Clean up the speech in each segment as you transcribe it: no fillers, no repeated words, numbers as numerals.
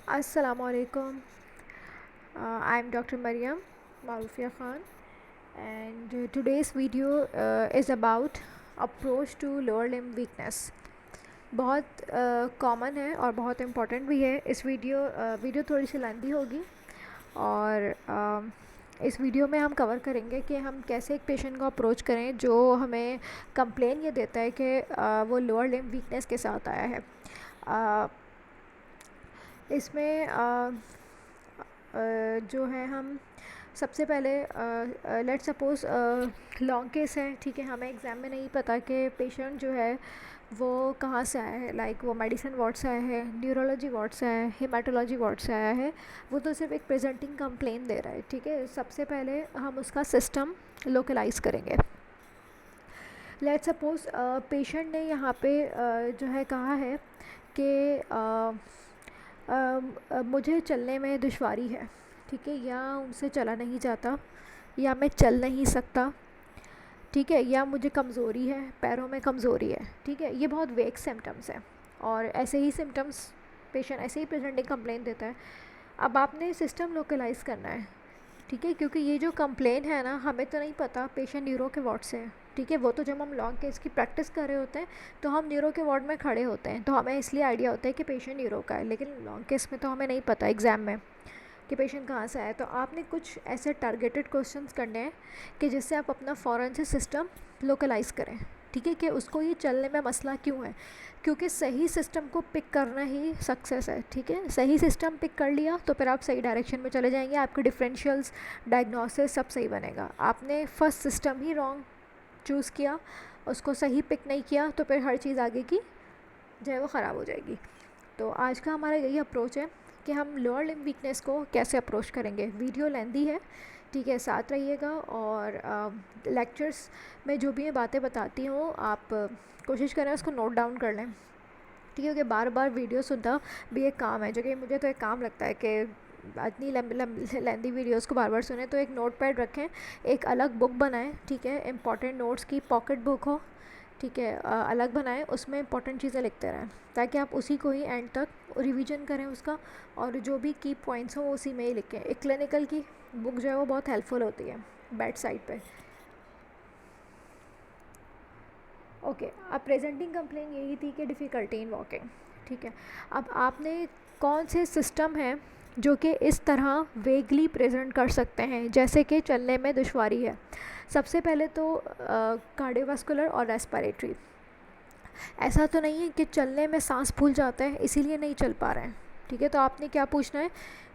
Assalamualaikum. I'm Dr. Mariam Marufia Khan, and today's video is about approach to lower limb weakness. बहुत common है और बहुत important भी है। इस वीडियो थोड़ी सी लेंथी होगी और इस वीडियो में हम कवर करेंगे कि हम कैसे एक पेशेंट को अप्रोच करें जो हमें कंप्लेन ये देता है कि वो लोअर लिम्ब वीकनेस के साथ आया है। इसमें जो है हम सबसे पहले लेट सपोज़ लॉन्ग केस है, ठीक है। हमें एग्ज़ाम में नहीं पता कि पेशेंट जो है वो कहाँ से आया है, लाइक वो मेडिसिन वार्ड से आया है, न्यूरोलॉजी वार्ड से आया है, हेमाटोलॉजी वार्ड से आया है। वो तो सिर्फ एक प्रेजेंटिंग कंप्लेन दे रहा है, ठीक है। सबसे पहले हम उसका सिस्टम लोकलाइज करेंगे। लेट सपोज़ पेशेंट ने यहाँ पे जो है कहा है कि मुझे चलने में दुश्वारी है, ठीक है, या उनसे चला नहीं जाता, या मैं चल नहीं सकता, ठीक है, या मुझे कमज़ोरी है, पैरों में कमज़ोरी है, ठीक है। ये बहुत वेग सिम्टम्स हैं और ऐसे ही सिम्टम्स पेशेंट ऐसे ही प्रेजेंटिंग कंप्लेन देता है। अब आपने सिस्टम लोकलाइज़ करना है, ठीक है, क्योंकि ये जो कंप्लेन है ना, हमें तो नहीं पता पेशेंट न्यूरो के वार्ड से है, ठीक है। वो तो जब हम लॉन्ग केस की प्रैक्टिस कर रहे होते हैं तो हम न्यूरो के वार्ड में खड़े होते हैं, तो हमें इसलिए आइडिया होता है कि पेशेंट न्यूरो का है। लेकिन लॉन्ग केस में तो हमें नहीं पता एग्ज़ाम में कि पेशेंट कहाँ से आया। तो आपने कुछ ऐसे टारगेटेड क्वेश्चंस करने हैं कि जिससे आप अपना फ़ौरन से सिस्टम लोकलाइज़ करें, ठीक है, कि उसको ये चलने में मसला क्यों है। क्योंकि सही सिस्टम को पिक करना ही सक्सेस है, ठीक है। सही सिस्टम पिक कर लिया तो फिर आप सही डायरेक्शन में चले जाएंगे, आपके डिफरेंशियल्स, डायग्नोसिस सब सही बनेगा। आपने फर्स्ट सिस्टम ही रॉन्ग चूज़ किया, उसको सही पिक नहीं किया, तो फिर हर चीज़ आगे की जो है वो ख़राब हो जाएगी। तो आज का हमारा यही अप्रोच है कि हम लोअर लिम्ब वीकनेस को कैसे अप्रोच करेंगे। वीडियो लेंदी है, ठीक है, साथ रहिएगा। और लेक्चर्स में जो भी मैं बातें बताती हूँ आप कोशिश करें उसको नोट डाउन कर लें, ठीक है, क्योंकि बार बार वीडियो सुनना भी एक काम है, जो कि मुझे तो एक काम लगता है कि इतनी लेंदी वीडियोस को बार बार सुने। तो एक नोट पैड रखें, एक अलग बुक बनाएं, ठीक है, इंपॉर्टेंट नोट्स की पॉकेट बुक हो, ठीक है, अलग बनाएं, उसमें इंपॉर्टेंट चीज़ें लिखते रहें ताकि आप उसी को ही एंड तक रिवीजन करें उसका, और जो भी की पॉइंट्स हो उसी में ही लिखें। एक क्लिनिकल की बुक जो है वो बहुत हेल्पफुल होती है बेड साइड पे। ओके, अब प्रेजेंटिंग कंप्लेन यही थी कि डिफ़िकल्टी इन वॉकिंग, ठीक है। अब आपने कौन से सिस्टम हैं जो कि इस तरह वेगली प्रेजेंट कर सकते हैं, जैसे कि चलने में दुश्वारी है। सबसे पहले तो कार्डियोवास्कुलर और रेस्पिरेटरी। ऐसा तो नहीं है कि चलने में सांस फूल जाता है इसीलिए नहीं चल पा रहे हैं, ठीक है। तो आपने क्या पूछना है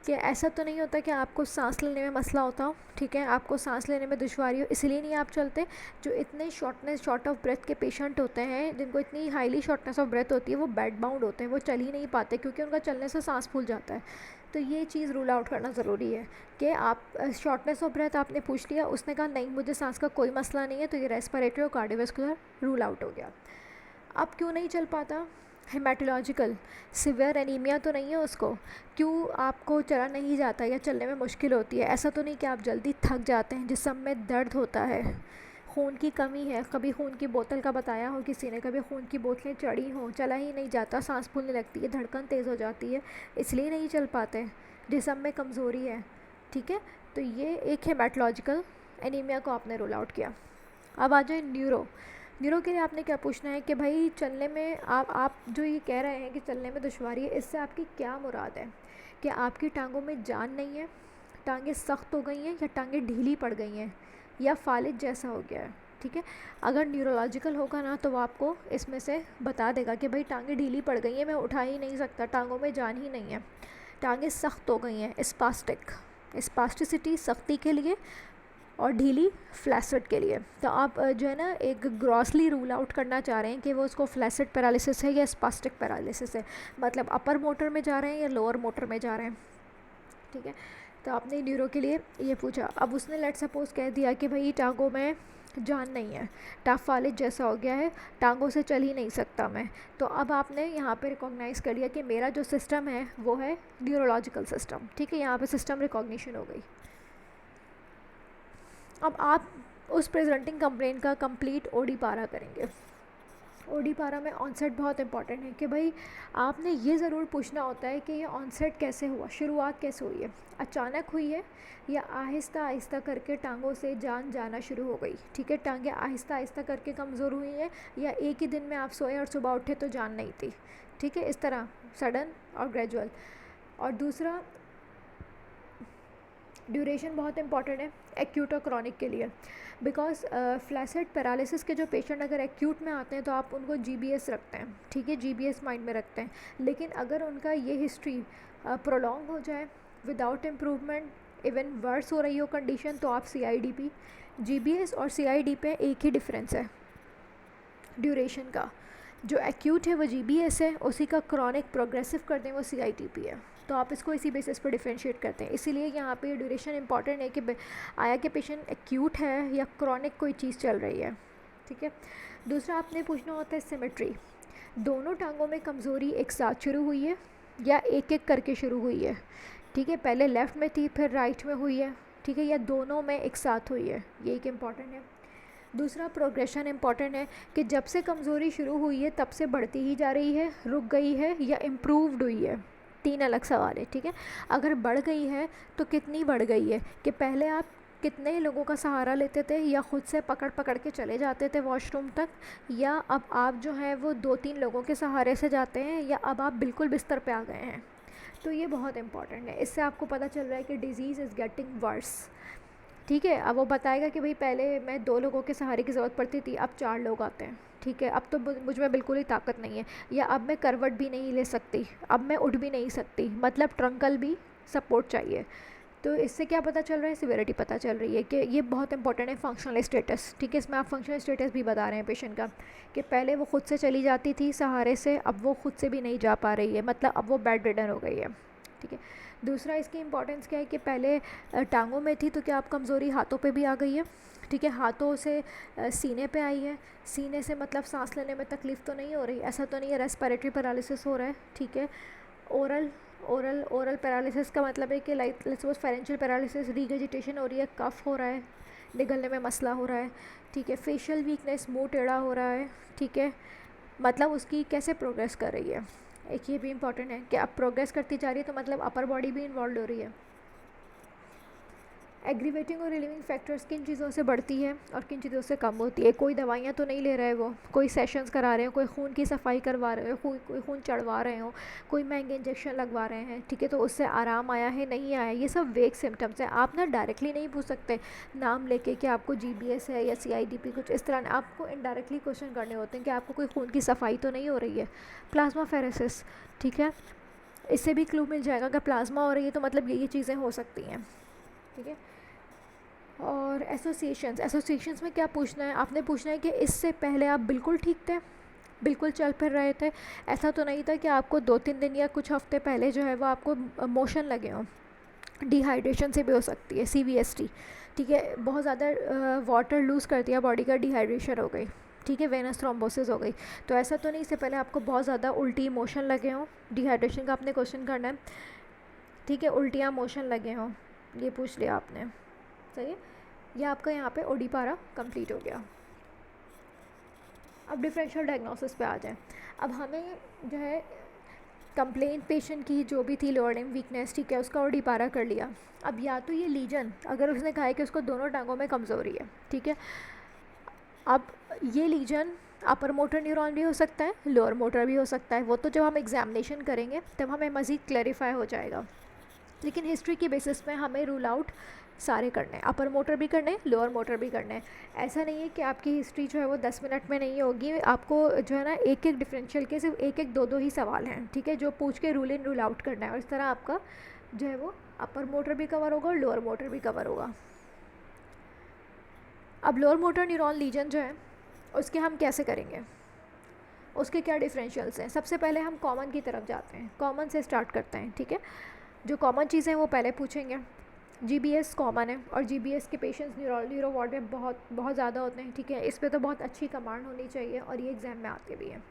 कि ऐसा तो नहीं होता कि आपको सांस लेने में मसला होता हो, ठीक है, आपको सांस लेने में दुश्वारी हो इसलिए नहीं आप चलते। जो इतने शॉर्ट ऑफ ब्रेथ के पेशेंट होते हैं, जिनको इतनी हाईली शॉर्टनेस ऑफ ब्रेथ होती है, वो बेड बाउंड होते हैं, वो चल ही नहीं पाते क्योंकि उनका चलने से सांस फूल जाता है। तो ये चीज़ रूल आउट करना ज़रूरी है कि आप शॉर्टनेस ऑफ ब्रेथ आपने पूछ लिया, उसने कहा नहीं मुझे सांस का कोई मसला नहीं है, तो ये रेस्पिरेटरी और कार्डियोवास्कुलर रूल आउट हो गया। अब क्यों नहीं चल पाता, हेमाटोलॉजिकल सिवियर एनीमिया तो नहीं है उसको, क्यों आपको चला नहीं जाता या चलने में मुश्किल होती है। ऐसा तो नहीं कि आप जल्दी थक जाते हैं, जिस्म में दर्द होता है, खून की कमी है, कभी खून की बोतल का बताया हो किसी ने, कभी खून की बोतलें चढ़ी हों, चला ही नहीं जाता, सांस फूलने लगती है, धड़कन तेज़ हो जाती है, इसलिए नहीं चल पाते, जिस्म में कमज़ोरी है, ठीक है। तो ये एक हेमाटोलॉजिकल एनीमिया को आपने रूल आउट किया। अब आ जाए न्यूरो के लिए आपने क्या पूछना है कि भाई चलने में आप जो ये कह रहे हैं कि चलने में दुश्वारी है, इससे आपकी क्या मुराद है। कि आपकी टांगों में जान नहीं है, टांगें सख्त हो गई हैं, या टांगें ढीली पड़ गई हैं, या फालिज जैसा हो गया है, ठीक है। अगर न्यूरोलॉजिकल होगा ना तो वो आपको इसमें से बता देगा कि भाई टांगें ढीली पड़ गई हैं, मैं उठा ही नहीं सकता, टांगों में जान ही नहीं है, टांगें सख्त हो गई हैं, स्पास्टिसिटी सख्ती के लिए, और ढीली फ्लैसिड के लिए। तो आप जो है ना एक ग्रॉसली रूल आउट करना चाह रहे हैं कि वो उसको फ्लैसिड पैरालिसिस है या स्पास्टिक पैरालिसिस है, मतलब अपर मोटर में जा रहे हैं या लोअर मोटर में जा रहे हैं, ठीक है। तो आपने न्यूरो के लिए ये पूछा। अब उसने लेट सपोज कह दिया कि भाई टांगों में जान नहीं है, टफ फालिज जैसा हो गया है, टांगों से चल ही नहीं सकता मैं। तो अब आपने यहाँ पे रिकॉग्नाइज़ कर लिया कि मेरा जो सिस्टम है वो है न्यूरोलॉजिकल सिस्टम, ठीक है, यहाँ पे सिस्टम रिकॉग्निशन हो गई। अब आप उस प्रेजेंटिंग कंप्लेंट का कंप्लीट ओडी पारा करेंगे। ओडीपारा में ऑनसेट बहुत इंपॉर्टेंट है कि भाई आपने ये ज़रूर पूछना होता है कि ये ऑनसेट कैसे हुआ, शुरुआत कैसे हुई है, अचानक हुई है या आहिस्ता आहिस्ता करके टांगों से जान जाना शुरू हो गई। ठीक है, टांगें आहिस्ता आहिस्ता करके कमज़ोर हुई हैं या एक ही दिन में आप सोए और सुबह उठे तो जान नहीं थी। ठीक है, इस तरह सडन और ग्रेजुअल। और दूसरा, ड्यूरेशन बहुत इंपॉर्टेंट है एक्यूट और क्रॉनिक के लिए, बिकॉज फ्लैसिड पैरालिसिस के जो पेशेंट अगर एक्यूट में आते हैं तो आप उनको जीबीएस रखते हैं। ठीक है, जीबीएस माइंड में रखते हैं, लेकिन अगर उनका ये हिस्ट्री प्रोलॉन्ग हो जाए विदाउट इम्प्रूवमेंट, इवन वर्स हो रही हो कंडीशन, तो आप सीआईडीपी, जीबीएस और सीआईडी पे एक ही डिफरेंस है ड्यूरेशन का। जो एक्यूट है वो जीबीएस है, उसी का क्रॉनिक प्रोग्रेसिव कर दें वो सीआईटीपी है। तो आप इसको इसी बेसिस पर डिफरेंशिएट करते हैं। इसीलिए यहाँ पे ड्यूरेशन इंपॉर्टेंट है कि आया कि पेशेंट एक्यूट है या क्रॉनिक कोई चीज़ चल रही है। ठीक है, दूसरा आपने पूछना होता है सिमेट्री, दोनों टांगों में कमज़ोरी एक साथ शुरू हुई है या एक एक करके शुरू हुई है। ठीक है, पहले लेफ़्ट में थी फिर राइट में हुई है। ठीक है, या दोनों में एक साथ हुई है, ये एक इम्पॉर्टेंट है। दूसरा, प्रोग्रेशन इंपॉर्टेंट है कि जब से कमज़ोरी शुरू हुई है तब से बढ़ती ही जा रही है, रुक गई है या इम्प्रूव्ड हुई है। 3 अलग सवाल है। ठीक है, अगर बढ़ गई है तो कितनी बढ़ गई है, कि पहले आप कितने लोगों का सहारा लेते थे या ख़ुद से पकड़ पकड़ के चले जाते थे वॉशरूम तक, या अब आप जो है वो 2-3 लोगों के सहारे से जाते हैं, या अब आप बिल्कुल बिस्तर पे आ गए हैं। तो ये बहुत इंपॉर्टेंट है, इससे आपको पता चल रहा है कि डिज़ीज़ इज़ गेटिंग वर्स। ठीक है, अब वो बताएगा कि भाई पहले मैं 2 लोगों के सहारे की ज़रूरत पड़ती थी, अब 4 लोग आते हैं। ठीक है, अब तो मुझ में बिल्कुल ही ताकत नहीं है, या अब मैं करवट भी नहीं ले सकती, अब मैं उठ भी नहीं सकती, मतलब ट्रंकल भी सपोर्ट चाहिए। तो इससे क्या पता चल रहा है, सिवियरिटी पता चल रही है कि ये बहुत इंपॉर्टेंट है फंक्शनल स्टेटस। ठीक है, इसमें आप फंक्शनल स्टेटस भी बता रहे हैं पेशेंट का, कि पहले वो खुद से चली जाती थी सहारे से, अब वो खुद से भी नहीं जा पा रही है, मतलब अब वो बेड रिडन हो गई है। ठीक है, दूसरा इसकी इंपॉर्टेंस क्या है कि पहले टांगों में थी तो क्या आप कमज़ोरी हाथों पे भी आ गई है। ठीक है, हाथों से सीने पे आई है, सीने से मतलब सांस लेने में तकलीफ़ तो नहीं हो रही, ऐसा तो नहीं है रेस्पिरेटरी पैरालिसिस हो रहा है। ठीक है, ओरल पैरालिसिस का मतलब है कि लाइक लेट्स सपोज फेरेंशियल पैरालिसिस, रीगजिटेशन हो रही है, कफ हो रहा है, निगलने में मसला हो रहा है। ठीक है, फेशियल वीकनेस, मुंह टेढ़ा हो रहा है। ठीक है, मतलब उसकी कैसे प्रोग्रेस कर रही है। एक ये भी इंपॉर्टेंट है कि अब प्रोग्रेस करती जा रही है तो मतलब अपर बॉडी भी इन्वॉल्व हो रही है। एग्रीवेटिंग और रिलीविंग फैक्टर्स किन चीज़ों से बढ़ती है और किन चीज़ों से कम होती है। कोई दवाइयाँ तो नहीं ले रहा है, वो कोई सेशंस करा रहे हो, कोई खून की सफाई करवा रहे हो, कोई खून चढ़वा रहे हो, कोई महंगे इंजेक्शन लगवा रहे हैं। ठीक है, तो उससे आराम आया है नहीं आया, ये सब वेग सिम्टम्स हैं। आप ना डायरेक्टली नहीं पूछ सकते नाम लेके कि आपको जीबीएस है या सीआईडीपी, कुछ इस तरह। आपको इनडायरेक्टली क्वेश्चन करने होते हैं कि आपको कोई खून की सफाई तो नहीं हो रही है। प्लाज्माफेरेसिस, ठीक है, इससे भी क्लू मिल जाएगा, अगर प्लाज्मा हो रही है तो मतलब ये चीज़ें हो सकती हैं। ठीक है, और एसोसिएशंस में क्या पूछना है, आपने पूछना है कि इससे पहले आप बिल्कुल ठीक थे, बिल्कुल चल फिर रहे थे, ऐसा तो नहीं था कि आपको 2-3 दिन या कुछ हफ्ते पहले जो है वो आपको मोशन लगे हों। डिहाइड्रेशन से भी हो सकती है, CVST। ठीक है, बहुत ज़्यादा वाटर लूज़ कर दिया बॉडी का, डिहाइड्रेशन हो गई। ठीक है, वेनस थ्रोम्बोसिस हो गई। तो ऐसा तो नहीं, इससे पहले आपको बहुत ज़्यादा उल्टी मोशन लगे हों, डिहाइड्रेशन का आपने क्वेश्चन करना है। ठीक है, उल्टियाँ मोशन लगे हों, ये पूछ लिया आपने। सही है, ये आपका यहाँ पे ओडीपारा कंप्लीट हो गया। अब डिफरेंशियल डायग्नोसिस पे आ जाएं। अब हमें जो है कंप्लेंट पेशेंट की जो भी थी, लोअर लिम्ब वीकनेस, ठीक है, उसका ओडीपारा कर लिया। अब या तो ये लीजन, अगर उसने कहा है कि उसको दोनों टांगों में कमज़ोरी है, ठीक है, अब ये लीजन अपर मोटर न्यूरॉन भी हो सकता है, लोअर मोटर भी हो सकता है, वो तो जब हम एग्जामिनेशन करेंगे तब हमें मज़ीद क्लैरिफाई हो जाएगा। लेकिन हिस्ट्री की बेसिस पे हमें रूल आउट सारे करने हैं, अपर मोटर भी करने हैं, लोअर मोटर भी करने हैं। ऐसा नहीं है कि आपकी हिस्ट्री जो है वो 10 मिनट में नहीं होगी, आपको जो है ना एक एक डिफरेंशियल के सिर्फ एक 2 ही सवाल हैं। ठीक है, जो पूछ के रूल इन रूल आउट करना है, और इस तरह आपका जो है वो अपर मोटर भी कवर होगा और लोअर मोटर भी कवर होगा। अब लोअर मोटर न्यूरॉन लीजन जो है उसके हम कैसे करेंगे, उसके क्या डिफरेंशियल्स हैं। सबसे पहले हम कॉमन की तरफ जाते हैं, कॉमन से स्टार्ट करते हैं। ठीक है, जो कॉमन चीज़ें हैं वो पहले पूछेंगे। GBS कॉमन है, और GBS के पेशेंट्स न्यूरो वार्ड में बहुत ज़्यादा होते हैं। ठीक है, इस पे तो बहुत अच्छी कमांड होनी चाहिए, और ये एग्ज़ाम में आते भी हैं।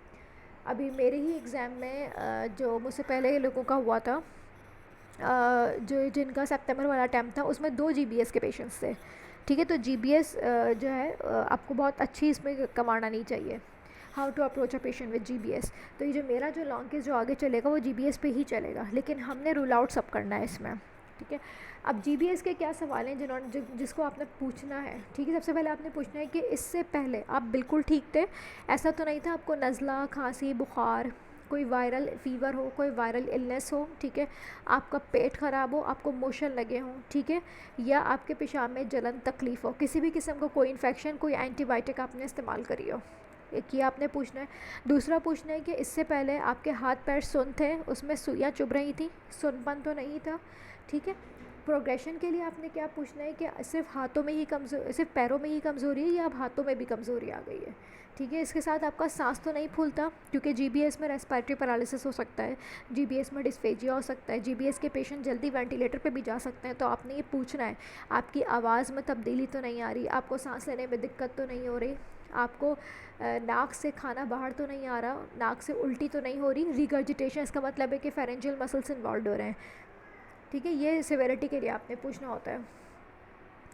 अभी मेरे ही एग्ज़ाम में जो मुझसे पहले लोगों का हुआ था, जो जिनका सितंबर वाला अटैम्प्ट था, उसमें 2 GBS के पेशेंट्स थे। ठीक है, तो GBS जो है आपको बहुत अच्छी इसमें कमांड आनी चाहिए। How to approach a patient with GBS। तो ये जो मेरा जो लॉन्ग केस जो आगे चलेगा वो GBS पे ही चलेगा, लेकिन हमने रूल आउट सब करना है इसमें, ठीक है। अब GBS के क्या सवाल हैं जिसको आपने पूछना है, ठीक है। सबसे पहले आपने पूछना है कि इससे पहले आप बिल्कुल ठीक थे, ऐसा तो नहीं था आपको नज़ला, खांसी, बुखार, कोई वायरल फीवर हो, कोई वायरल इलनेस हो, ठीक है, आपका पेट ख़राब हो, आपको मोशन लगे हों, ठीक है, या आपके पेशाब में जलन तकलीफ़ हो, किसी भी किस्म का कोई इन्फेक्शन, कोई एंटीबायोटिक आपने इस्तेमाल करी हो, एक ये आपने पूछना है। दूसरा पूछना है कि इससे पहले आपके हाथ पैर सुन थे, उसमें सुइयाँ चुभ रही थी, सुनपन तो नहीं था, ठीक है। प्रोग्रेशन के लिए आपने क्या पूछना है कि सिर्फ हाथों में ही सिर्फ पैरों में ही कमज़ोरी है या अब हाथों में भी कमज़ोरी आ गई है, ठीक है। इसके साथ आपका सांस तो नहीं फूलता, क्योंकि GBS में रेस्पिरेटरी पैरालिसिस हो सकता है, GBS में डिस्फेजिया हो सकता है, GBS के पेशेंट जल्दी वेंटिलेटर पे भी जा सकते हैं। तो आपने ये पूछना है आपकी आवाज़ में तब्दीली तो नहीं आ रही, आपको सांस लेने में दिक्कत तो नहीं हो रही, आपको नाक से खाना बाहर तो नहीं आ रहा, नाक से उल्टी तो नहीं हो रही, रिगर्जिटेशन, इसका मतलब है कि फेरेंजियल मसल्स इन्वॉल्व हो रहे हैं, ठीक है। ये सिविरिटी के लिए आपने पूछना होता है,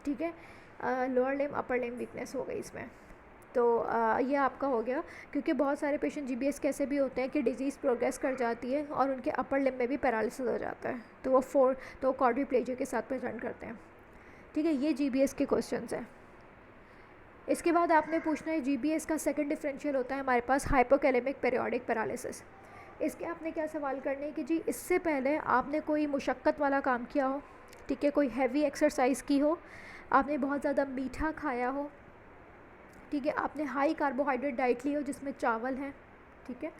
ठीक है। Lower limb upper limb weakness हो गई इसमें। तो ये आपका हो गया, क्योंकि बहुत सारे पेशेंट GBS कैसे भी होते हैं कि डिजीज़ प्रोग्रेस कर जाती है और उनके अपर लिम्ब में भी पैरालिसिस हो जाता है, तो वो क्वाड्रिप्लेजिया के साथ प्रेजेंट करते हैं, ठीक है। ये GBS के क्वेश्चंस हैं। इसके बाद आपने पूछना है GBS का सेकंड डिफरेंशियल होता है हमारे पास हाइपोकैलेमिक पीरियोडिक पैरालिसिस। इसके आपने क्या सवाल करने हैं कि जी इससे पहले आपने कोई मुशक्क़त वाला काम किया हो, ठीक है, कोई हैवी एक्सरसाइज की हो, आपने बहुत ज़्यादा मीठा खाया हो, ठीक है, आपने हाई कार्बोहाइड्रेट डाइट ली हो जिसमें चावल हैं, ठीक है।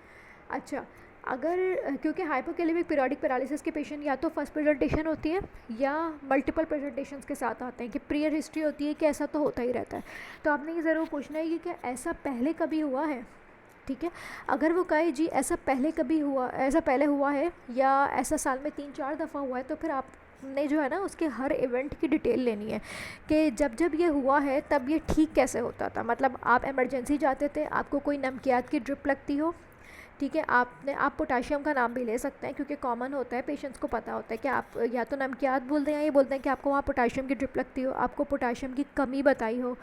अच्छा, अगर क्योंकि हाइपोकैलेमिक पीरियोडिक पैरालिसिस के पेशेंट या तो फर्स्ट प्रेजेंटेशन होती है या मल्टीपल प्रेजेंटेशंस के साथ आते हैं कि प्रियर हिस्ट्री होती है कि ऐसा तो होता ही रहता है। तो आपने ये ज़रूर पूछना है कि क्या ऐसा पहले कभी हुआ है, ठीक है। अगर वो कहे जी ऐसा पहले हुआ है या ऐसा साल में 3-4 दफ़ा हुआ है, तो फिर आपने जो है ना उसके हर इवेंट की डिटेल लेनी है कि जब ये हुआ है तब ये ठीक कैसे होता था। मतलब आप इमरजेंसी जाते थे, आपको कोई नमकियात की ड्रिप लगती हो, ठीक है, आप पोटाशियम का नाम भी ले सकते हैं क्योंकि कॉमन होता है, पेशेंट्स को पता होता है कि आप या तो नमकियात बोलते हैं या ये बोलते हैं कि आपको वहाँ पोटाशियम की ड्रिप लगती हो, आपको पोटाशियम की कमी बताई हो,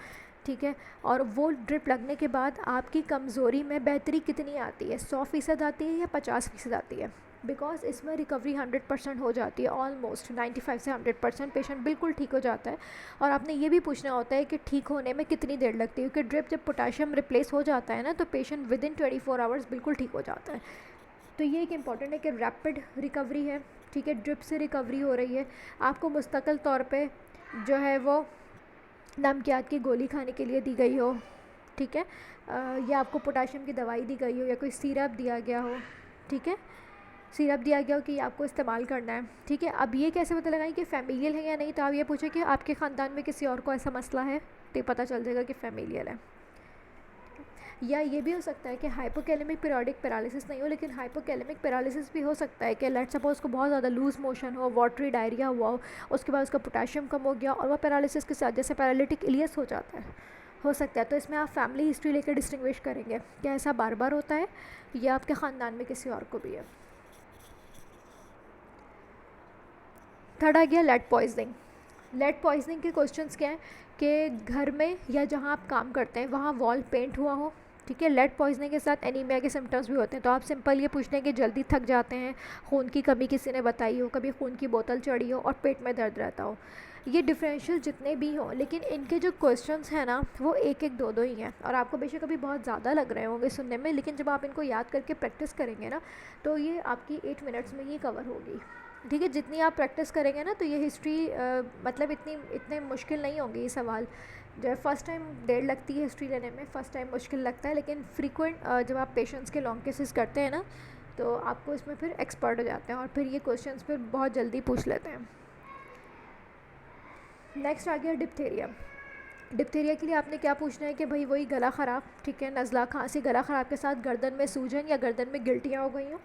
ठीक है। और वो ड्रिप लगने के बाद आपकी कमज़ोरी में बेहतरी कितनी आती है, 100% आती है या 50% आती है, बिकॉज इसमें रिकवरी 100% हो जाती है, ऑलमोस्ट 95 से 100% पेशेंट बिल्कुल ठीक हो जाता है। और आपने ये भी पूछना होता है कि ठीक होने में कितनी देर लगती है, क्योंकि ड्रिप जब पोटाशियम रिप्लेस हो जाता है ना तो पेशेंट विदिन 24 आवर्स बिल्कुल ठीक हो जाता है। तो ये एक इम्पॉर्टेंट है कि रैपिड रिकवरी है, ठीक है, ड्रिप से रिकवरी हो रही है, आपको मुस्तकिल तौर पर जो है वो नमकियात की गोली खाने के लिए दी गई हो, ठीक है, या आपको पोटाशियम की दवाई दी गई हो या कोई सिरप दिया गया हो, ठीक है, सिरप दिया गया हो कि आपको इस्तेमाल करना है, ठीक है। अब ये कैसे पता लगाएं कि फैमिलियल है या नहीं, तो आप ये पूछें कि आपके ख़ानदान में किसी और को ऐसा मसला है, तो पता चल जाएगा कि फैमिलियल है। या ये भी हो सकता है कि हाइपोकैलेमिक पीरियोडिक पैरालिसिस नहीं हो, लेकिन हाइपोकैलेमिक पैरालिसिस भी हो सकता है कि लेट सपोज उसको बहुत ज़्यादा लूज़ मोशन हो, वाटरी डायरिया हुआ हो, उसके बाद उसका पोटाशियम कम हो गया और वह पैरालिसिस के साथ जैसे पैरालिटिक इलियस हो जाता है, हो सकता है। तो इसमें आप फैमिली हिस्ट्री लेकर डिस्टिंग्विश करेंगे क्या ऐसा बार बार होता है या आपके ख़ानदान में किसी और को भी है। थर्ड आ गया लेड पॉइजनिंग। लेड पॉइजनिंग के क्वेश्चंस क्या हैं कि घर में या जहाँ आप काम करते हैं वहाँ वॉल पेंट हुआ हो, ठीक है। लेड पॉइजनिंग के साथ एनीमिया के सिम्टम्स भी होते हैं, तो आप सिंपल ये पूछते हैं कि जल्दी थक जाते हैं, खून की कमी किसी ने बताई हो, कभी खून की बोतल चढ़ी हो और पेट में दर्द रहता हो। ये डिफरेंशियल जितने भी हों, लेकिन इनके जो क्वेश्चंस हैं ना वो एक एक दो ही हैं और आपको बेशक अभी बहुत ज़्यादा लग रहे होंगे सुनने में, लेकिन जब आप इनको याद करके प्रैक्टिस करेंगे ना तो ये आपकी 8 मिनट्स में ही कवर होगी, ठीक है। जितनी आप प्रैक्टिस करेंगे ना तो ये हिस्ट्री मतलब इतने मुश्किल नहीं होंगे ये सवाल। जो फर्स्ट टाइम देर लगती है हिस्ट्री लेने में, फ़र्स्ट टाइम मुश्किल लगता है, लेकिन फ्रीक्वेंट जब आप पेशेंट्स के लॉन्ग केसेस करते हैं ना तो आपको इसमें फिर एक्सपर्ट हो जाते हैं और फिर ये क्वेश्चंस फिर बहुत जल्दी पूछ लेते हैं। नेक्स्ट आ गया डिप्थेरिया। डिप्थेरिया के लिए आपने क्या पूछना है कि भाई वही गला ख़राब, ठीक है, नज़ला, खांसी, गला ख़राब के साथ गर्दन में सूजन या गर्दन में गिल्टियाँ हो गई हों,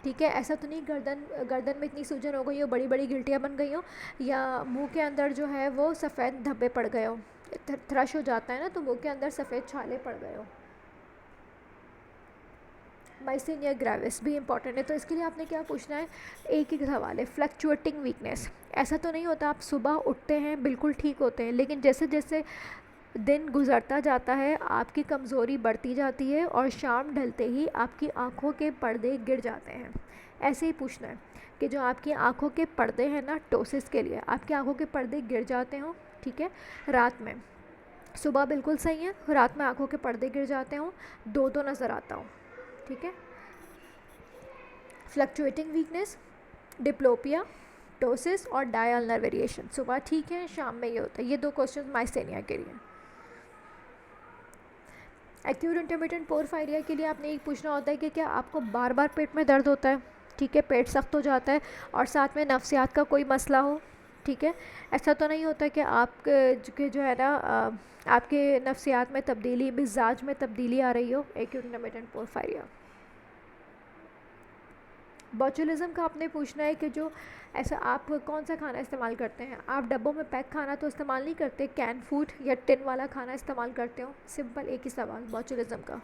ठीक है। ऐसा तो नहीं गर्दन में इतनी सूजन हो गई हो, बड़ी बड़ी गिल्टियाँ बन गई हो, या मुंह के अंदर जो है वो सफ़ेद धब्बे पड़ गए हो, थ्रश हो जाता है ना तो मुंह के अंदर सफ़ेद छाले पड़ गए हो। माइसेनिया ग्रेविस भी इंपॉर्टेंट है, तो इसके लिए आपने क्या पूछना है, एक ही सवाल है, फ्लक्चुएटिंग वीकनेस। ऐसा तो नहीं होता आप सुबह उठते हैं बिल्कुल ठीक होते हैं, लेकिन जैसे जैसे दिन गुजरता जाता है, आपकी कमज़ोरी बढ़ती जाती है और शाम ढलते ही आपकी आँखों के पर्दे गिर जाते हैं। ऐसे ही पूछना है कि जो आपकी आँखों के पर्दे हैं ना, टोसिस के लिए आपकी आँखों के पर्दे गिर जाते हों, ठीक है, रात में। सुबह बिल्कुल सही है, रात में आँखों के पर्दे गिर जाते हों, दो नज़र आता हो, ठीक है। फ्लक्चुएटिंग वीकनेस, डिप्लोपिया, टोसिस और डाई अल्नर वेरिएशन, सुबह ठीक है, शाम में ये होता है। ये 2 क्वेश्चन माइस्थेनिया के लिए। एक्यूट इंटरमिटेंट पोरफायरिया के लिए आपने एक पूछना होता है कि क्या आपको बार बार पेट में दर्द होता है, ठीक है, पेट सख्त हो जाता है और साथ में नफ्सियात का कोई मसला हो, ठीक है। ऐसा तो नहीं होता कि आपके जो है ना आपके नफ्सियात में तब्दीली, मिजाज में तब्दीली आ रही हो, एक्यूट इंटरमिटेंट पोरफायरिया। बॉचुलिज्म का आपने पूछना है कि जो ऐसा आप कौन सा खाना इस्तेमाल करते हैं। आप डब्बों में पैक खाना तो इस्तेमाल नहीं करते, कैन फूड या टिन वाला खाना इस्तेमाल करते हो। सिंपल एक ही सवाल बॉचुलिज्म का,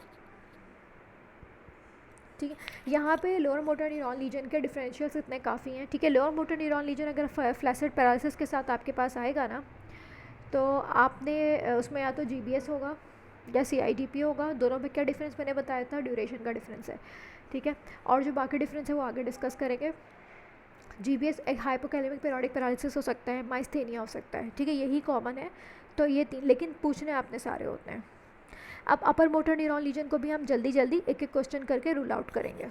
ठीक है। यहाँ पे लोअर मोटर न्यूरॉन लीजन के डिफरेंशियल्स इतने काफ़ी हैं, ठीक है। लोअर मोटर न्यूरॉन लीजन अगर फ्लैसिड पैरालिसिस के साथ आपके पास आएगा ना, तो आपने उसमें या तो GBS होगा या CIDP होगा। दोनों में क्या डिफरेंस मैंने बताया था, ड्यूरेशन का डिफरेंस है, ठीक है। और जो बाकी डिफरेंस है वो आगे डिस्कस करेंगे। GBS एक हाइपोकैलेमिक पीरियोडिक पैरालिसिस हो सकता है, माइस्थेनिया हो सकता है, ठीक है, यही कॉमन है। तो ये 3, लेकिन पूछने आपने सारे होते हैं। अब अपर मोटर न्यूरॉन लीजन को भी हम जल्दी जल्दी एक एक क्वेश्चन करके रूल आउट करेंगे।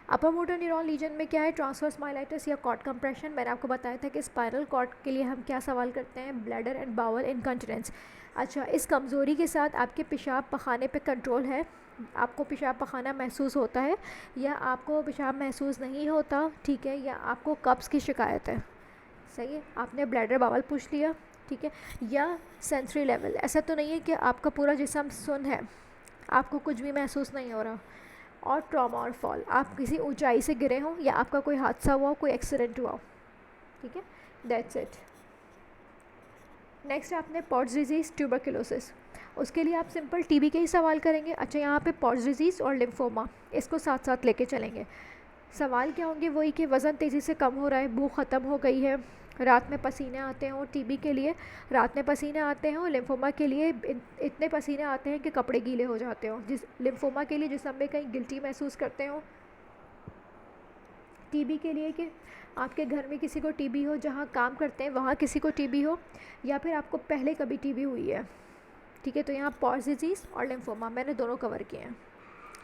अपर मोटर न्यूरॉन लीजन में क्या है, ट्रांसवर्स माइलाइटिस या कॉर्ड कंप्रेशन। मैंने आपको बताया था कि स्पाइनल कॉर्ड के लिए हम क्या सवाल करते हैं, ब्लैडर एंड बाउल इनकंटिनेंस। अच्छा, इस कमज़ोरी के साथ आपके पेशाब पखाने पे कंट्रोल है, आपको पेशाब पखाना महसूस होता है या आपको पेशाब महसूस नहीं होता, ठीक है, या आपको कब्ज़ की शिकायत है, सही है। आपने ब्लैडर बावल पूछ लिया, ठीक है। या सेंसरी लेवल, ऐसा तो नहीं है कि आपका पूरा जिस्म सुन्न है, आपको कुछ भी महसूस नहीं हो रहा। और ट्रॉमा और फॉल, आप किसी ऊंचाई से गिरे हों या आपका कोई हादसा हुआ हो, कोई एक्सीडेंट हुआ हो, ठीक है, दैट्स इट। नेक्स्ट आपने पॉट्स डिजीज़, ट्यूबरकुलोसिस, उसके लिए आप सिंपल TB के ही सवाल करेंगे। अच्छा, यहाँ पे पॉट्स डिजीज़ और लिम्फोमा, इसको साथ साथ लेके चलेंगे। सवाल क्या होंगे, वही कि वज़न तेज़ी से कम हो रहा है, भूख ख़त्म हो गई है, रात में पसीने आते हों। TB के लिए रात में पसीने आते हों, लिम्फोमा के लिए इतने पसीने आते हैं कि कपड़े गीले हो जाते हों। लिम्फोमा के लिए जिस्म में कहीं गिल्टी महसूस करते हों। TB के लिए कि आपके घर में किसी को TB हो, जहाँ काम करते हैं वहाँ किसी को TB हो, या फिर आपको पहले कभी TB हुई है, ठीक है। तो यहाँ पॉट्स डिजीज़ और लिम्फोमा मैंने दोनों कवर किए हैं,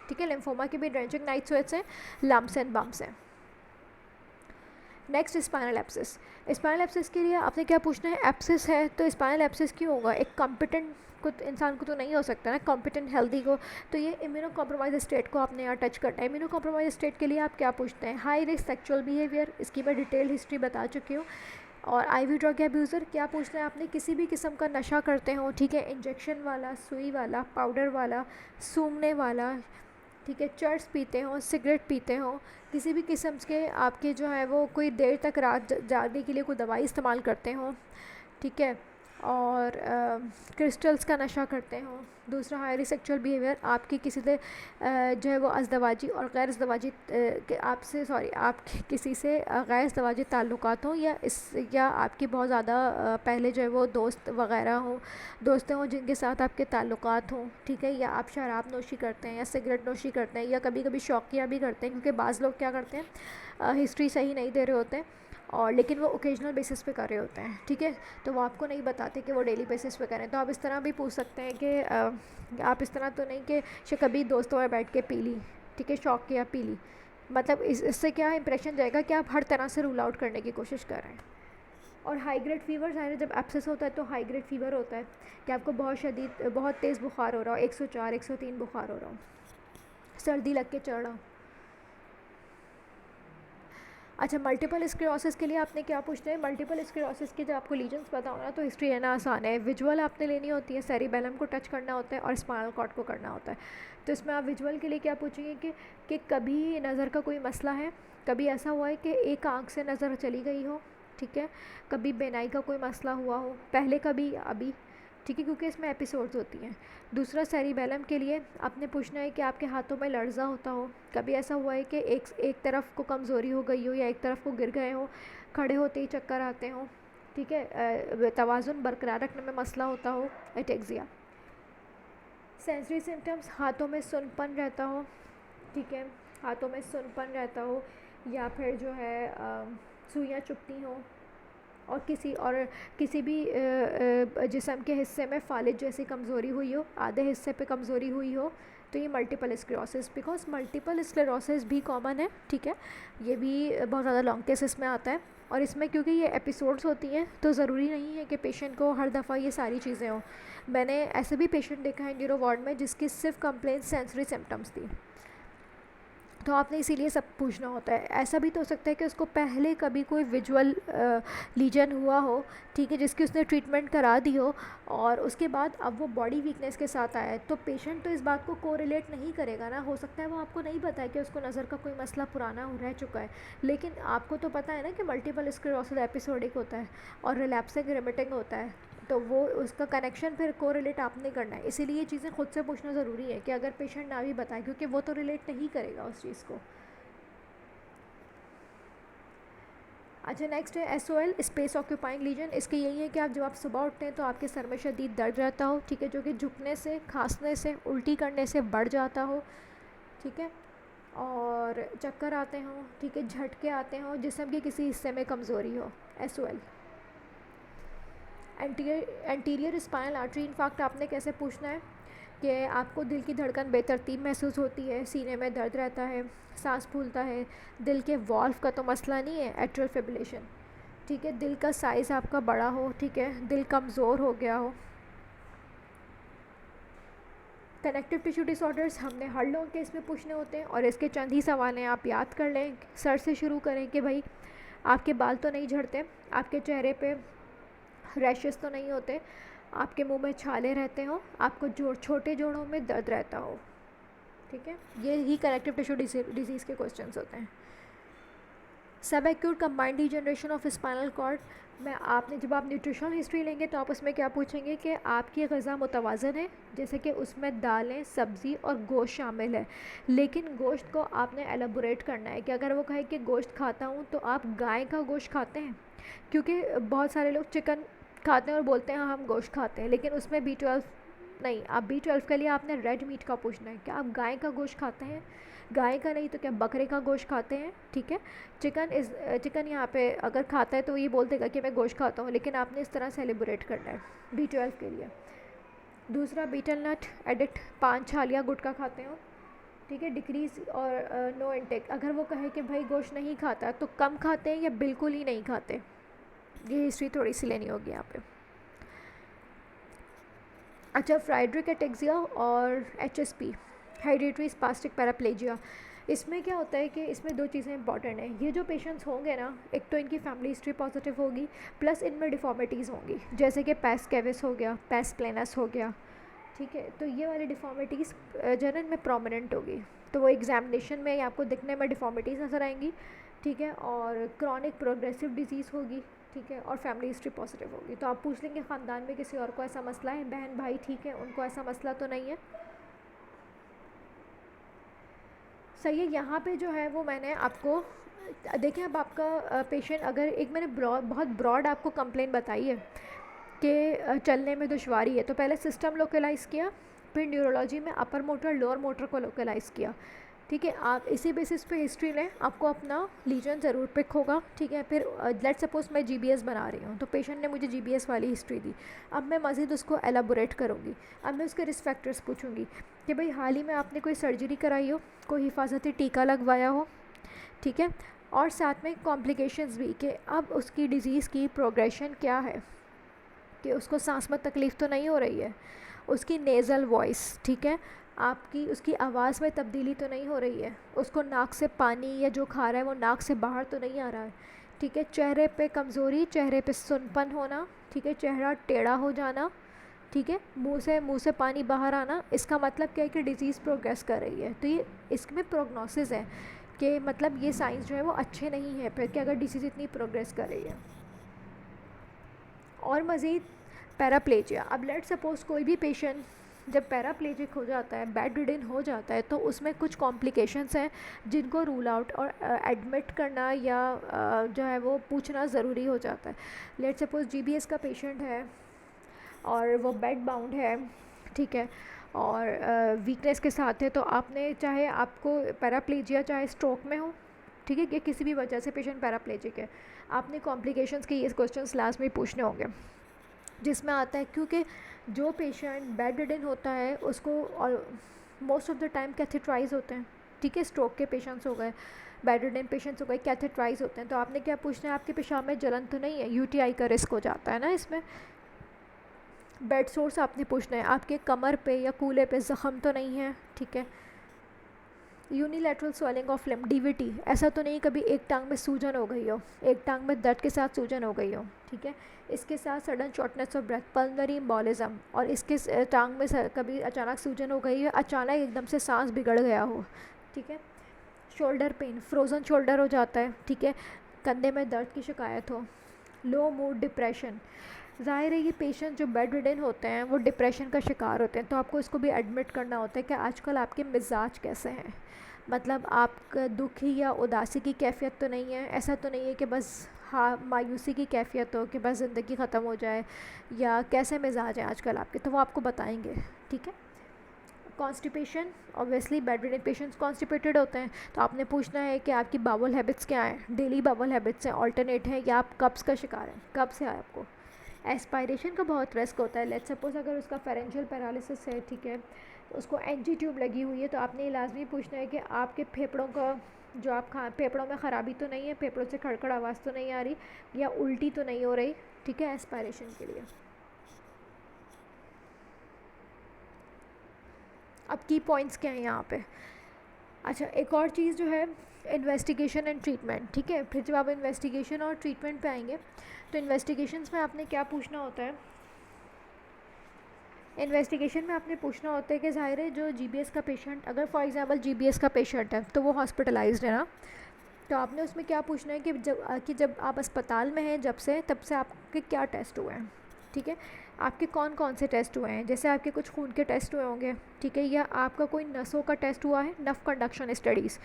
ठीक है। लिम्फोमा के भी ड्रेंचिंग नाइट स्वेट्स हैं, लम्प्स एंड बम्प्स हैं। Next spinal abscess. Spinal abscess के लिए आपने क्या पूछना है, एब्सिस है तो स्पाइनल एब्सिस क्यों होगा, एक कॉम्पिटेंट को इंसान को तो नहीं हो सकता ना, कॉम्पिटेंट हेल्दी को। तो ये इम्यूनो कॉम्प्रोमाइज स्टेट को आपने यहाँ टच करना है। इम्यूनो कॉम्प्रोमाइज स्टेट के लिए आप क्या पूछते हैं, हाई रिस्क सेक्सुअल बिहेवियर, इसकी मैं डिटेल हिस्ट्री बता चुकी हूँ। और IV ड्रग एब्यूज़र, क्या पूछना है आपने, किसी भी किस्म का नशा करते हो, ठीक है, इंजेक्शन वाला, सुई वाला, पाउडर वाला, सूंघने वाला, ठीक है, चर्च पीते हो, सिगरेट पीते हो, किसी भी किस्म के आपके जो है वो कोई देर तक रात जागने के लिए कोई दवाई इस्तेमाल करते हो, ठीक है, और क्रिस्टल्स का नशा करते हो। दूसरा हाई सेक्सुअल बिहेवियर, आपकी किसी से जो है वो अज़दवाजी और गैर अज़दवाजी आप किसी से गैर अज़दवाजी ताल्लुकात हों, या आपकी बहुत ज़्यादा पहले जो है वो दोस्त वग़ैरह हों, दोस्तें हों जिनके साथ आपके ताल्लुकात हों, ठीक है, या आप शराब नोशी करते हैं या सिगरेट नोशी करते हैं या कभी कभी शौकिया भी करते हैं, क्योंकि बाज़ लोग क्या करते हैं, हिस्ट्री सही नहीं दे रहे होते हैं और लेकिन वो ओकेजनल बेसिस पे कर रहे होते हैं, ठीक है, तो वो आपको नहीं बताते कि वो डेली बेसिस पे करें। तो आप इस तरह भी पूछ सकते हैं कि आप इस तरह तो नहीं कि कभी दोस्तों में बैठ के पी ली, ठीक है, शौक किया पी ली, मतलब इससे क्या इंप्रेशन जाएगा कि आप हर तरह से रूल आउट करने की कोशिश कर रहे हैं। और हाई ग्रेड फीवर है, जब एब्सेस होता है तो हाई ग्रेड फीवर होता है कि आपको बहुत तेज़ बुखार हो रहा हो, 104 103 बुखार हो रहा हो, सर्दी लग के चढ़ रहा हो। अच्छा, मल्टीपल स्क्लेरोसिस के लिए आपने क्या पूछना है, मल्टीपल स्क्लेरोसिस के जब आपको लीजन्स पता होना तो हिस्ट्री लेना आसान है। विजुअल आपने लेनी होती है, सेरिबेलम को टच करना होता है और स्पाइनल कॉर्ड को करना होता है। तो इसमें आप विजुअल के लिए क्या पूछेंगे कि कभी नज़र का कोई मसला है, कभी ऐसा हुआ है कि एक आँख से नज़र चली गई हो, ठीक है, कभी बेनाई का कोई मसला हुआ हो, पहले कभी अभी, ठीक है, क्योंकि इसमें एपिसोड्स होती हैं। दूसरा सेरिबेलम के लिए आपने पूछना है कि आपके हाथों में लर्जा होता हो, कभी ऐसा हुआ है कि एक तरफ को कमज़ोरी हो गई हो या एक तरफ को गिर गए हो, खड़े होते ही चक्कर आते हो, ठीक है, तवाज़ुन बरकरार रखने में मसला होता हो, एटेक्सिया। सेंसरी सिम्टम्स, हाथों में सुनपन रहता हो, ठीक है, हाथों में सुनपन रहता हो, या फिर जो है सुइयाँ चुभती हों, और किसी भी जिस्म के हिस्से में फालिज जैसी कमज़ोरी हुई हो, आधे हिस्से पे कमज़ोरी हुई हो, तो ये multiple sclerosis, because multiple sclerosis भी कॉमन है, ठीक है, ये भी बहुत ज़्यादा लॉन्ग केसेस में आता है। और इसमें क्योंकि ये एपिसोड्स होती हैं तो ज़रूरी नहीं है कि पेशेंट को हर दफ़ा ये सारी चीज़ें हों। मैंने ऐसे भी पेशेंट देखा है न्यूरो वार्ड में जिसकी सिर्फ कंप्लेंट सेंसरी सिम्टम्स थी, तो आपने इसीलिए सब पूछना होता है। ऐसा भी तो हो सकता है कि उसको पहले कभी कोई विजुअल लीजन हुआ हो, ठीक है, जिसकी उसने ट्रीटमेंट करा दी हो, और उसके बाद अब वो बॉडी वीकनेस के साथ आया है, तो पेशेंट तो इस बात को कोरिलेट नहीं करेगा ना। हो सकता है वो आपको नहीं पता है कि उसको नज़र का कोई मसला पुराना रह चुका है, लेकिन आपको तो पता है ना कि मल्टीपल स्क्लेरोसिस एपिसोडिक होता है और रिलैप्सिंग रिमिटिंग होता है, तो वो उसका कनेक्शन फिर कोरिलेट आपने करना है। इसीलिए ये चीज़ें खुद से पूछना ज़रूरी है कि अगर पेशेंट ना भी बताए, क्योंकि वो तो रिलेट नहीं करेगा उस चीज़ को। अच्छा, नेक्स्ट है SOL, स्पेस ऑक्यूपाइंग लीजन। इसके यही है कि जब आप सुबह उठते हैं तो आपके सर में शदीद दर्द रहता हो, ठीक है, जो कि झुकने से, खांसने से, उल्टी करने से बढ़ जाता हो, ठीक है, और चक्कर आते हों, ठीक है, झटके आते हों, जिस्म के किसी हिस्से में कमज़ोरी हो, SOL। Anterior spinal artery infarct आपने कैसे पूछना है कि आपको दिल की धड़कन बेतरतीब महसूस होती है, सीने में दर्द रहता है, सांस फूलता है, दिल के वॉल्व का तो मसला नहीं है, एट्रियल फिब्रिलेशन, ठीक है, दिल का साइज़ आपका बड़ा हो, ठीक है, दिल कमज़ोर हो गया हो। कनेक्टिव टिश्यू डिसऑर्डर्स हमने हर लोगों के इसमें पूछने होते हैं, और इसके चंद ही सवाल हैं, आप याद कर लें। सर से शुरू करें कि भाई आपके बाल तो नहीं झड़ते, आपके चेहरे पे रैशेस तो नहीं होते, आपके मुंह में छाले रहते हो, आपको छोटे जोड़ों में दर्द रहता हो, ठीक है, ये ही कनेक्टिव टिश्यू डिजीज़ के क्वेश्चंस होते हैं। सब acute combined degeneration of spinal cord में आपने जब आप न्यूट्रिशनल हिस्ट्री लेंगे तो आप उसमें क्या पूछेंगे कि आपकी ग़िज़ा मुतवाज़न है, जैसे कि उसमें दालें, सब्ज़ी और गोश्त शामिल है, लेकिन गोश्त को आपने एलेबोरेट करना है कि अगर वो कहे कि गोश्त खाता हूँ तो आप गाय का गोश्त खाते हैं, क्योंकि बहुत सारे लोग चिकन खाते हैं और बोलते हैं हाँ हम गोश्त खाते हैं, लेकिन उसमें B12 नहीं। आप B12 के लिए आपने रेड मीट का पूछना है, क्या आप गाय का गोश्त खाते हैं, गाय का नहीं तो क्या बकरे का गोश्त खाते हैं, ठीक है। चिकन यहाँ पे अगर खाता है तो ये बोल देगा कि मैं गोश्त खाता हूँ, लेकिन आपने इस तरह सेलिब्रेट करना है B12 के लिए। दूसरा, बीटल नट एडिक्ट, पान छालिया गुटखा खाते हो, ठीक है, डिक्रीज और नो इंटेक। अगर वो कहे कि भाई गोश्त नहीं खाता तो कम खाते हैं या बिल्कुल ही नहीं खाते, ये हिस्ट्री थोड़ी सी लेनी होगी यहाँ पे। अच्छा, फ्राइड्रिक एटेक्सिया और HSP, हेरिडिटरी स्पास्टिक पैराप्लेजिया, इसमें क्या होता है कि इसमें दो चीज़ें इंपॉर्टेंट हैं। ये जो पेशेंट्स होंगे ना, एक तो इनकी फैमिली हिस्ट्री पॉजिटिव होगी, प्लस इनमें डिफॉर्मिटीज़ होंगी, जैसे कि पैस कैविस हो गया, पैस प्लेनस हो गया, ठीक है, तो ये वाली डिफॉर्मिटीज़ जनरल में प्रोमिनेंट होगी, तो वो एग्जामिनेशन में आपको दिखने में डिफॉर्मिटीज़ नज़र आएंगी, ठीक है, और क्रॉनिक प्रोग्रेसिव डिजीज़ होगी, ठीक है, और फैमिली हिस्ट्री पॉजिटिव होगी। तो आप पूछ लेंगे ख़ानदान में किसी और को ऐसा मसला है, बहन भाई ठीक है, उनको ऐसा मसला तो नहीं है, सही है। यहाँ पे जो है वो मैंने आपको देखें, अब आपका पेशेंट अगर एक मैंने बहुत ब्रॉड आपको कंप्लेंट बताई है कि चलने में दुश्वारी है, तो पहले सिस्टम लोकलाइज़ किया, फिर न्यूरोलॉजी में अपर मोटर लोअर मोटर को लोकलाइज़ किया, ठीक है। आप इसी बेसिस पे हिस्ट्री लें, आपको अपना लीजन ज़रूर पिक होगा, ठीक है। फिर लेट्स सपोज मैं GBS बना रही हूँ, तो पेशेंट ने मुझे GBS वाली हिस्ट्री दी, अब मैं मज़ीद उसको एलाबोरेट करूँगी, अब मैं उसके रिस्क फैक्टर्स पूछूँगी कि भाई हाल ही में आपने कोई सर्जरी कराई हो, कोई हिफाजती टीका लगवाया हो, ठीक है, और साथ में कॉम्प्लिकेशंस भी कि अब उसकी डिज़ीज़ की प्रोग्रेशन क्या है, कि उसको सांस में तकलीफ़ तो नहीं हो रही है, उसकी नेज़ल वॉइस, ठीक है, आपकी उसकी आवाज़ में तब्दीली तो नहीं हो रही है, उसको नाक से पानी या जो खा रहा है वो नाक से बाहर तो नहीं आ रहा है, ठीक है, चेहरे पे कमज़ोरी, चेहरे पे सुनपन होना, ठीक है, चेहरा टेढ़ा हो जाना, ठीक है, मुंह से पानी बाहर आना, इसका मतलब क्या है कि डिज़ीज़ प्रोग्रेस कर रही है। तो ये इसमें प्रोग्नोसिस है कि मतलब ये साइंस जो है वो अच्छे नहीं है फिर कि अगर डिजीज़ इतनी प्रोग्रेस कर रही है। और मज़ीद पैराप्लेजिया, अब लेट सपोज़ कोई भी पेशेंट जब पैराप्लेजिक हो जाता है, बेड रिडन हो जाता है, तो उसमें कुछ कॉम्प्लिकेशंस हैं जिनको रूल आउट और एडमिट करना या जो है वो पूछना ज़रूरी हो जाता है। लेट सपोज जीबीएस का पेशेंट है और वो बेड बाउंड है, ठीक है, और वीकनेस के साथ है, तो आपने चाहे आपको पैराप्लेजिया चाहे स्ट्रोक में हो, ठीक है, कि किसी भी वजह से पेशेंट पैराप्लेजिक है, आपने कॉम्प्लिकेशंस के ये क्वेश्चंस लास्ट में पूछने होंगे, जिसमें आता है क्योंकि जो पेशेंट बेड रिडन होता है उसको और most of the time catheterise होते हैं, ठीक है, स्ट्रोक के पेशेंट्स हो गए, बेड रिडन पेशेंट्स हो गए, कैथेटराइज होते हैं, तो आपने क्या पूछना है, आपके पेशाब में जलन तो नहीं है, यूटीआई का रिस्क हो जाता है ना इसमें। बेड सोर्स आपने पूछना है, आपके कमर पे या कूल्हे पे ज़ख़म तो नहीं है, ठीक है। Unilateral swelling of limb, DVT, ऐसा तो नहीं कभी एक टांग में सूजन हो गई हो, एक टांग में दर्द के साथ सूजन हो गई हो, ठीक है। इसके साथ sudden shortness of breath, pulmonary embolism, और इसके टांग में कभी अचानक सूजन हो गई है, अचानक एकदम से सांस बिगड़ गया हो, ठीक है। शोल्डर पेन, फ्रोज़न शोल्डर हो जाता है, ठीक है, कंधे में दर्द की शिकायत हो, लो मूड, डिप्रेशन, ज़ाहिर है ये पेशेंट जो बेड रिडन होते हैं वो डिप्रेशन का शिकार होते हैं, तो आपको इसको भी एडमिट करना होता है कि आजकल आपके मिजाज कैसे हैं, मतलब आपका दुखी या उदासी की कैफियत तो नहीं है, ऐसा तो नहीं है कि बस हाँ मायूसी की कैफियत हो कि बस ज़िंदगी ख़त्म हो जाए, या कैसे मिजाज हैं आजकल आपके, तो वो आपको बताएंगे, ठीक है। Constipation, obviously bed ridden patients constipated होते हैं, तो आपने पूछना है कि आपकी बाउल हैबिट्स क्या हैं, डेली बाउल हैबिट्स हैं, ऑल्टरनेट हैं, या आप कब्ज़ का शिकार हैं, कब से है आपको। एस्पायरेशन का बहुत रिस्क होता है, लेट सपोज अगर उसका फेरेंशियल पैरालिसिस है, ठीक है, तो उसको एनजी ट्यूब लगी हुई है, तो आपने ये लाजमी पूछना है कि आपके फेफड़ों का जो आप फेफड़ों में ख़राबी तो नहीं है, फेफड़ों से खड़खड़ आवाज़ तो नहीं आ रही, या उल्टी तो नहीं हो रही, ठीक है, एस्पायरेशन के लिए। अब की पॉइंट्स क्या हैं यहाँ पे। अच्छा, एक और चीज़ जो है इन्वेस्टिगेशन एंड ट्रीटमेंट, ठीक है, फिर जब आप इन्वेस्टिगेशन और ट्रीटमेंट पे आएंगे तो इन्वेस्टिगेशंस में आपने क्या पूछना होता है, इन्वेस्टिगेशन में आपने पूछना होता है कि ज़ाहिर है जो जीबीएस का पेशेंट, अगर फॉर एग्जांपल जीबीएस का पेशेंट है तो वो हॉस्पिटलाइज्ड है ना, तो आपने उसमें क्या पूछना है कि जब आप अस्पताल में हैं जब से तब से आपके क्या टेस्ट हुए हैं, ठीक है, आपके कौन कौन से टेस्ट हुए हैं, जैसे आपके कुछ खून के टेस्ट हुए होंगे, ठीक है, या आपका कोई नसों का टेस्ट हुआ है, नफ कंडक्शन स्टडीज़,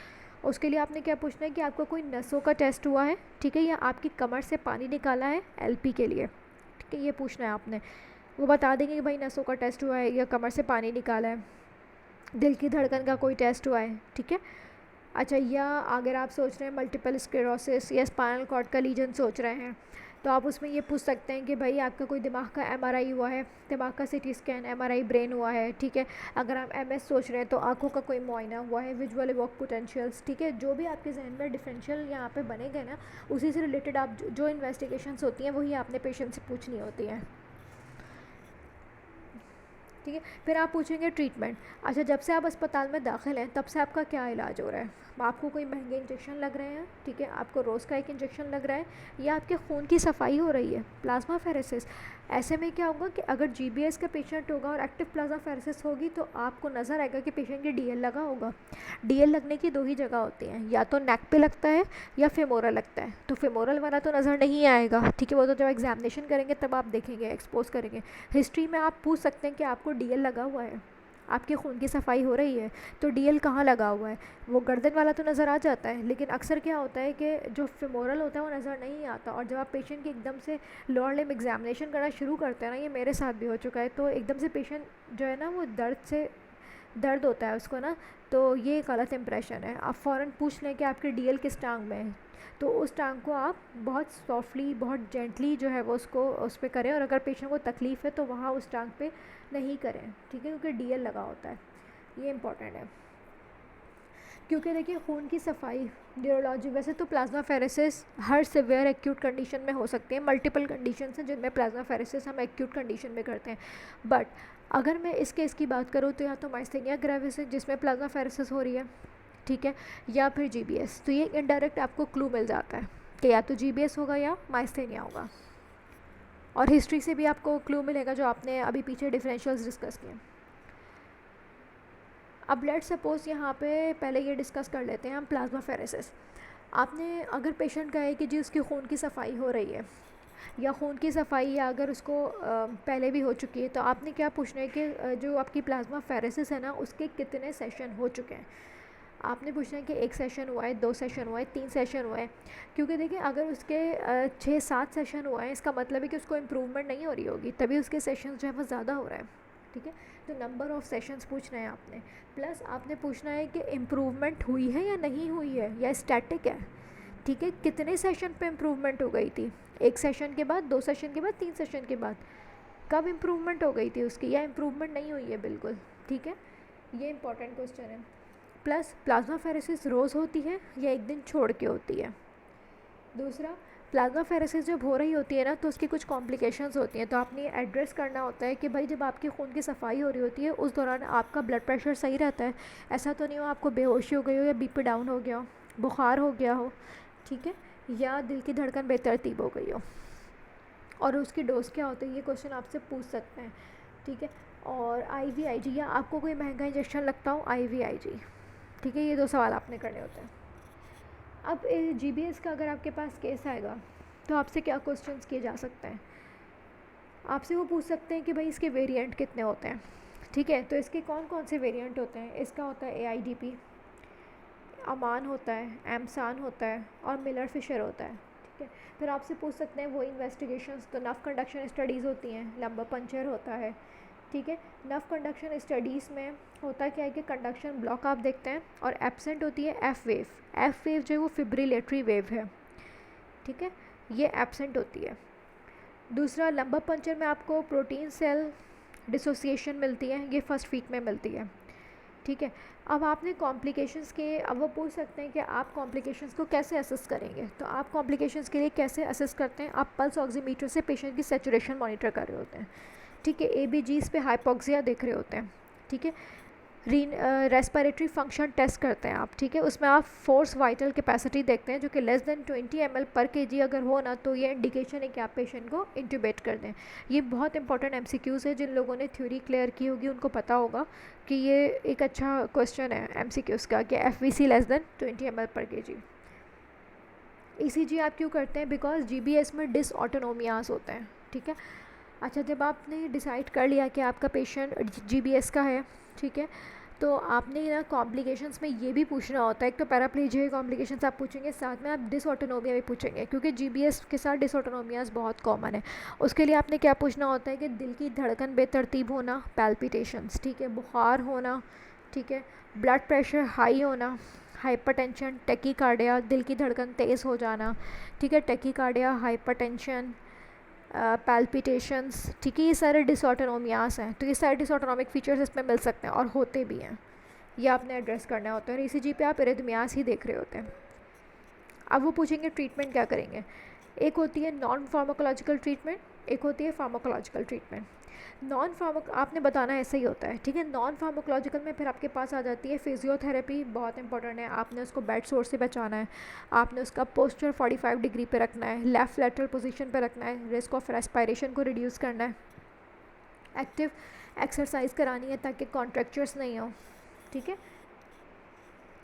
उसके लिए आपने क्या पूछना है कि आपका कोई नसों का टेस्ट हुआ है, ठीक है, या आपकी कमर से पानी निकाला है एलपी के लिए, ठीक है, ये पूछना है आपने। वो बता देंगे कि भाई नसों का टेस्ट हुआ है या कमर से पानी निकाला है, दिल की धड़कन का कोई टेस्ट हुआ है, ठीक है। अच्छा, या अगर आप सोच रहे हैं मल्टीपल स्क्लेरोसिस या स्पाइनल कॉर्ड का लीजन सोच रहे हैं, तो आप उसमें ये पूछ सकते हैं कि भाई आपका कोई दिमाग का एमआरआई हुआ है, दिमाग का सीटी स्कैन, एमआरआई ब्रेन हुआ है, ठीक है। अगर आप एमएस सोच रहे हैं तो आंखों का कोई मुआयना हुआ है, विजुअल इवोक पोटेंशियल्स, ठीक है, जो भी आपके जहन में डिफरेंशियल यहाँ पे बनेंगे ना, उसी से रिलेटेड आप जो इन्वेस्टिगेशंस होती हैं वही आपने पेशेंट से पूछनी होती हैं, ठीक है। फिर आप पूछेंगे ट्रीटमेंट। अच्छा, जब से आप अस्पताल में दाखिल हैं तब से आपका क्या इलाज हो रहा है, आपको कोई महंगे इंजेक्शन लग रहे हैं, ठीक है, आपको रोज़ का एक इंजेक्शन लग रहा है, या आपके खून की सफाई हो रही है, प्लाज्मा फेरेसिस। ऐसे में क्या होगा कि अगर जीबीएस का पेशेंट होगा और एक्टिव प्लाज्मा फेरेसिस होगी तो आपको नज़र आएगा कि पेशेंट के डीएल लगा होगा। डीएल लगने की दो ही जगह होती हैं, या तो नेक पे लगता है या फेमोरल लगता है, तो फेमोरल वाला तो नज़र नहीं आएगा, ठीक है, वो तो जब एग्जामिनेशन करेंगे तब आप देखेंगे, एक्सपोज करेंगे। हिस्ट्री में आप पूछ सकते हैं कि आपको डीएल लगा हुआ है, आपके खून की सफाई हो रही है, तो डीएल कहाँ लगा हुआ है, वो गर्दन वाला तो नज़र आ जाता है, लेकिन अक्सर क्या होता है कि जो फेमोरल होता है वो नज़र नहीं आता, और जब आप पेशेंट की एकदम से लोअर लिम्ब एग्जामिनेशन करना शुरू करते हैं ना, ये मेरे साथ भी हो चुका है, तो एकदम से पेशेंट जो है ना वो दर्द होता है उसको ना, तो ये गलत इंप्रेशन है। आप फ़ौरन पूछ लें कि आपके डीएल किस टांग में है, तो उस टांग को आप बहुत सॉफ्टली, बहुत जेंटली जो है वो उसको उस पर करें, और अगर पेशेंट को तकलीफ़ है तो वहाँ उस टांग पे नहीं करें, ठीक है, क्योंकि डीएल लगा होता है, ये इंपॉर्टेंट है। क्योंकि देखिए खून की सफाई, न्यूरोलॉजी, वैसे तो प्लाज्मा फेरेसिस हर सिवियर एक्यूट कंडीशन में हो सकती है, मल्टीपल कंडीशंस हैं जिनमें प्लाज्मा फेरेसिस हम एक्यूट कंडीशन में करते हैं, बट अगर मैं इस केस की बात करूँ तो या तो माइस्थेनिया ग्रेविस है जिसमें प्लाज्मा फेरेसिस हो रही है, ठीक है, या फिर जीबीएस, तो ये इनडायरेक्ट आपको क्लू मिल जाता है कि या तो जीबीएस होगा या माइस्थेनिया होगा, और हिस्ट्री से भी आपको क्लू मिलेगा जो आपने अभी पीछे डिफरेंशियल्स डिस्कस किए। अब लेट्स सपोज यहाँ पे पहले ये डिस्कस कर लेते हैं हम प्लाज्मा फेरेसिस। आपने अगर पेशेंट का है कि जी उसकी खून की सफाई हो रही है, या खून की सफाई, या अगर उसको पहले भी हो चुकी है, तो आपने क्या पूछना है कि जो आपकी प्लाज्मा फेरेसिस है ना, उसके कितने सेशन हो चुके हैं। आपने पूछना है कि 1 सेशन हुआ है, 2 सेशन हुआ है, 3 सेशन हुआ है। क्योंकि देखिए अगर उसके 6-7 सेशन हुआ है, इसका मतलब है कि उसको इम्प्रूवमेंट नहीं हो रही होगी, तभी उसके सेशन जो है वो ज़्यादा हो रहा है। ठीक है, तो नंबर ऑफ़ सेशंस पूछना है आपने, प्लस आपने पूछना है कि इम्प्रूवमेंट हुई है या नहीं हुई है, या स्टैटिक है। ठीक है, कितने सेशन पे इम्प्रूवमेंट हो गई थी, 1 सेशन के बाद, 2 सेशन के बाद, 3 सेशन के बाद, कब इम्प्रूवमेंट हो गई थी उसकी, या इम्प्रूवमेंट नहीं हुई है बिल्कुल। ठीक है, ये इंपॉर्टेंट क्वेश्चन है। प्लस प्लाज्मा फेरेसिस रोज़ होती है या एक दिन छोड़ के होती है। दूसरा, प्लाज्मा फेरेसिस जब हो रही होती है ना, तो उसकी कुछ कॉम्प्लिकेशंस होती हैं, तो आपने एड्रेस करना होता है कि भाई जब आपकी खून की सफाई हो रही होती है उस दौरान आपका ब्लड प्रेशर सही रहता है, ऐसा तो नहीं हो आपको बेहोशी हो गई हो, या बीपी डाउन हो गया हो, बुखार हो गया हो, ठीक है, या दिल की धड़कन बेतरतीब हो गई हो, और उसकी डोज क्या होती है, ये क्वेश्चन आपसे पूछ सकते हैं। ठीक है, और IVIG, या आपको कोई महंगा इंजेक्शन लगता हो, IVIG। ठीक है, ये 2 सवाल आपने करने होते हैं। अब GBS का अगर आपके पास केस आएगा तो आपसे क्या क्वेश्चंस किए जा सकते हैं, आपसे वो पूछ सकते हैं कि भाई इसके वेरिएंट कितने होते हैं। ठीक है, तो इसके कौन कौन से वेरिएंट होते हैं, इसका होता है AIDP, अमान होता है, एमसान होता है, और मिलर फिशर होता है। ठीक है, फिर आपसे पूछ सकते हैं वो इन्वेस्टिगेशंस, तो नफ कंडक्शन स्टडीज़ होती हैं, लंबा पंचर होता है। ठीक है, नफ कंडक्शन स्टडीज़ में होता क्या है कि कंडक्शन ब्लॉक आप देखते हैं, और एब्सेंट होती है एफ वेव। एफ वेव जो है वो फिब्रिलेटरी वेव है। ठीक है, ये एब्सेंट होती है। दूसरा, लंबा पंचर में आपको प्रोटीन सेल डिसोसिएशन मिलती है, ये फर्स्ट वीक में मिलती है। ठीक है, अब आपने कॉम्प्लिकेशंस के, अब वो पूछ सकते हैं कि आप कॉम्प्लिकेशंस को कैसे असेस करेंगे, तो आप कॉम्प्लिकेशंस के लिए कैसे असेस करते हैं, आप पल्स ऑक्सीमीटर से पेशेंट की सैचुरेशन मॉनिटर कर रहे होते हैं। ठीक है, ABGs पे हाइपोक्सिया देख रहे होते हैं। ठीक है, रेस्पिरेटरी फंक्शन टेस्ट करते हैं आप। ठीक है, उसमें आप फोर्स वाइटल कैपेसिटी देखते हैं, जो कि लेस देन 20 ml पर kg अगर हो ना, तो ये इंडिकेशन है कि आप पेशेंट को इंट्यूबेट कर दें। ये बहुत इंपॉर्टेंट MCQs है, जिन लोगों ने थ्योरी क्लियर की होगी उनको पता होगा कि ये एक अच्छा क्वेश्चन है MCQs का, कि FVC लेस देन 20 ml पर kg। ECG आप क्यों करते हैं, बिकॉज GBS में डिसऑटोनोमियाज होते हैं। ठीक है, अच्छा, जब आपने डिसाइड कर लिया कि आपका पेशेंट GBS का है, ठीक है, तो आपने ना कॉम्प्लिकेशंस में ये भी पूछना होता है, एक तो पैराप्लेजिया कॉम्प्लिकेशंस आप पूछेंगे, साथ में आप डिसऑटोनोमिया भी पूछेंगे, क्योंकि GBS के साथ डिसऑटोनोमियाज बहुत कॉमन है। उसके लिए आपने क्या पूछना होता है कि दिल की धड़कन बेतरतीब होना, पैल्पिटेशंस, ठीक है, बुखार होना, ठीक है, ब्लड प्रेशर हाई होना, हाइपरटेंशन, टैकीकार्डिया, दिल की धड़कन तेज़ हो जाना, ठीक है, टैकीकार्डिया, हाइपरटेंशन, पैल्पिटेशंस। ठीक है, ये सारे डिसऑटोनोमियास हैं, तो ये सारे डिसऑटोनोमिक फीचर्स इसमें मिल सकते हैं और होते भी हैं, ये आपने एड्रेस करना होता है। और ECG पे आप इरिथमियास ही देख रहे होते हैं। अब वो पूछेंगे ट्रीटमेंट क्या करेंगे, एक होती है नॉन फार्माकोलॉजिकल ट्रीटमेंट, एक होती है फार्माकोलॉजिकल ट्रीटमेंट। नॉन फार्मक आपने बताना ऐसा ही होता है। ठीक है, नॉन फार्माकोलॉजिकल में फिर आपके पास आ जाती है फिजियोथेरेपी, बहुत इंपॉर्टेंट है, आपने उसको बेड सोर्स से बचाना है, आपने उसका पोस्चर 45 डिग्री पे रखना है, लेफ़्ट लेटरल पोजीशन पे रखना है, रिस्क ऑफ रेस्पिरेशन को रिड्यूस करना है, एक्टिव एक्सरसाइज करानी है ताकि कॉन्ट्रैक्चर्स नहीं हो। ठीक है,